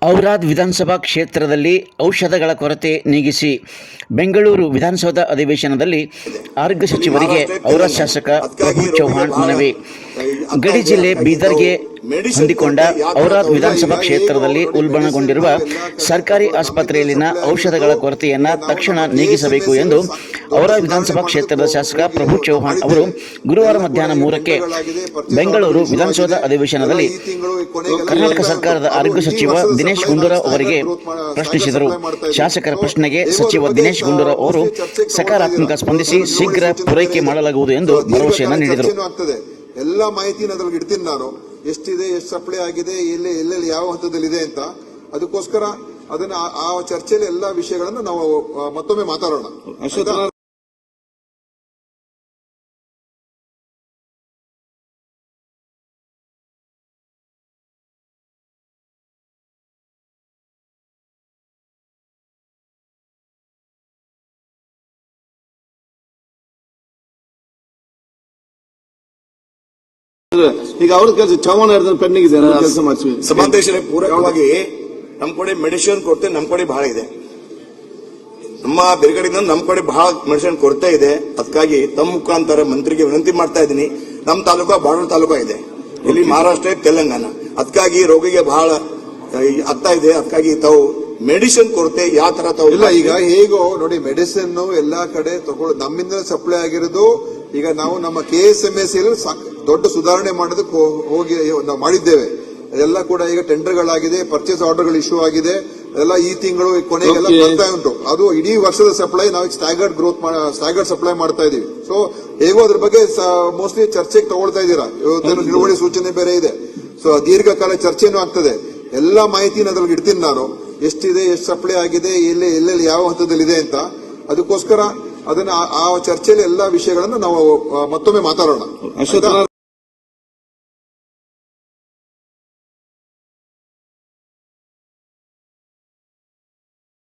ಔರಾದ್ ವಿಧಾನಸಭಾ ಕ್ಷೇತ್ರದಲ್ಲಿ ಔಷಧಗಳ ಕೊರತೆ ನೀಗಿಸಿ ಬೆಂಗಳೂರು ವಿಧಾನಸೌಧ ಅಧಿವೇಶನದಲ್ಲಿ ಆರೋಗ್ಯ ಸಚಿವರಿಗೆ ಔರಾದ್ ಶಾಸಕ ಪ್ರಭು ಚೌಹಾಣ್ ಮನವಿ. ಗಡಿ ಜಿಲ್ಲೆ ಬೀದರ್ಗೆ ಹೊಂದಿಕೊಂಡ ಔರಾದ್ ವಿಧಾನಸಭಾ ಕ್ಷೇತ್ರದಲ್ಲಿ ಉಲ್ಬಣಗೊಂಡಿರುವ ಸರ್ಕಾರಿ ಆಸ್ಪತ್ರೆಯಲ್ಲಿನ ಔಷಧಗಳ ಕೊರತೆಯನ್ನು ತಕ್ಷಣ ನೀಗಿಸಬೇಕು ಎಂದು ಔರಾದ್ ವಿಧಾನಸಭಾ ಕ್ಷೇತ್ರದ ಶಾಸಕ ಪ್ರಭು ಚೌಹಾಣ್ ಅವರು ಗುರುವಾರ ಮಧ್ಯಾಹ್ನ 3ಕ್ಕೆ ಬೆಂಗಳೂರು ವಿಧಾನಸೌಧ ಅಧಿವೇಶನದಲ್ಲಿ ಕರ್ನಾಟಕ ಸರ್ಕಾರದ ಆರೋಗ್ಯ ಸಚಿವ ದಿನೇಶ್ ಗುಂಡೂರಾವ್ ಅವರಿಗೆ ಪ್ರಶ್ನಿಸಿದರು. ಶಾಸಕರ ಪ್ರಶ್ನೆಗೆ ಸಚಿವ ದಿನೇಶ್ ಗುಂಡೂರಾವ್ ಅವರು ಸಕಾರಾತ್ಮಕ ಸ್ಪಂದಿಸಿ ಶೀಘ್ರ ಪೂರೈಕೆ ಮಾಡಲಾಗುವುದು ಎಂದು ಭರವಸೆಯನ್ನು ನೀಡಿದರು. ಎಲ್ಲ ಮಾಹಿತಿನ ಅದ್ರಲ್ಲಿ ಇಡ್ತೀನಿ ನಾನು, ಎಷ್ಟಿದೆ, ಎಷ್ಟು ಸಪ್ಲೈ ಆಗಿದೆ, ಎಲ್ಲೆಲ್ಲಿ ಯಾವ ಹಂತದಲ್ಲಿದೆ ಅಂತ. ಅದಕ್ಕೋಸ್ಕರ ಅದನ್ನ ಆ ಚರ್ಚೆಯಲ್ಲಿ ಎಲ್ಲ ವಿಷಯಗಳನ್ನು ನಾವು ಮತ್ತೊಮ್ಮೆ ಮಾತಾಡೋಣ. ಈಗ ಅವ್ರ ಕೆಲಸ ಚೌಹಾಣ್ ಪೆಂಡಿಂಗ್ ಇದೆ, ಕೆಲಸ ಮಾಡಿಸ್ವಿ. ಸಮಾವೇಶನ ಪೂರಕವಾಗಿ ನಮ್ ಕಡೆ ಮೆಡಿಸಿನ್ ಕೊರತೆ ನಮ್ ಕಡೆ ಬಹಳ ಇದೆ. ನಮ್ಮ ಬೇರೆಗಡೆಯಿಂದ ನಮ್ ಕಡೆ ಬಹಳ ಮೆಡಿಸಿನ್ ಕೊರತೆ ಇದೆ. ಅದಕ್ಕಾಗಿ ತಮ್ಮ ಮುಖಾಂತರ ಮಂತ್ರಿಗೆ ವಿನಂತಿ ಮಾಡ್ತಾ ಇದ್ದೀನಿ. ನಮ್ಮ ತಾಲೂಕಾ ಬಾರ್ಡರ್ ತಾಲೂಕಾ ಇದೆ, ಇಲ್ಲಿ ಮಹಾರಾಷ್ಟ್ರ ತೆಲಂಗಾಣ. ಅದಕ್ಕಾಗಿ ರೋಗಿಗೆ ಬಹಳ ಆಗ್ತಾ ಇದೆ. ಅದಕ್ಕಾಗಿ ತಾವು ಮೆಡಿಸಿನ್ ಕೊರತೆ ಯಾವ ತರ ತಾವು ಇಲ್ಲ, ಈಗ ಹೇಗೋ ನೋಡಿ, ಮೆಡಿಸಿನ್ ಎಲ್ಲಾ ಕಡೆ ತಗೊಳ್ಳೋ ನಮ್ಮಿಂದ ಸಪ್ಲೈ ಆಗಿರೋದು. ಈಗ ನಾವು ನಮ್ಮ KSMSC ದೊಡ್ಡ ಸುಧಾರಣೆ ಮಾಡೋದಕ್ಕೆ ಹೋಗಿ ನಾವು ಮಾಡಿದ್ದೇವೆ. ಎಲ್ಲ ಕೂಡ ಈಗ ಟೆಂಡರ್ಗಳಾಗಿದೆ, ಪರ್ಚೇಸ್ ಆರ್ಡರ್ಗಳು ಇಶ್ಯೂ ಆಗಿದೆ. ಎಲ್ಲ ಈ ತಿಂಗಳು ಕೊನೆಗೆಲ್ಲ ಬರ್ತಾ ಉಂಟು. ಅದು ಇಡೀ ವರ್ಷದ ಸಪ್ಲೈ ನಾವು ಸ್ಟ್ಯಾಗರ್ಡ್ ಸಪ್ಲೈ ಮಾಡ್ತಾ ಇದೀವಿ. ಸೊ ಹೇಗೋ ಅದ್ರ ಬಗ್ಗೆ ಮೋಸ್ಟ್ಲಿ ಚರ್ಚೆಗೆ ತಗೊಳ್ತಾ ಇದ್ದೀರಾ. ಇವತ್ತೇನು ನಿಲುವಳಿ ಸೂಚನೆ ಬೇರೆ ಇದೆ. ಸೊ ದೀರ್ಘಕಾಲ ಚರ್ಚೆನೂ ಆಗ್ತದೆ. ಎಲ್ಲ ಮಾಹಿತಿನ ಅದ್ರಲ್ಲಿ ಇಡ್ತೀನಿ ನಾನು, ಎಷ್ಟಿದೆ, ಎಷ್ಟು ಸಪ್ಲೈ ಆಗಿದೆ, ಎಲ್ಲೆಲ್ಲಿ ಯಾವ ಹಂತದಲ್ಲಿದೆ ಅಂತ. ಅದಕ್ಕೋಸ್ಕರ ಅದನ್ನ ಆ ಚರ್ಚೆಯಲ್ಲಿ ಎಲ್ಲ ವಿಷಯಗಳನ್ನು ನಾವು ಮತ್ತೊಮ್ಮೆ ಮಾತಾಡೋಣ.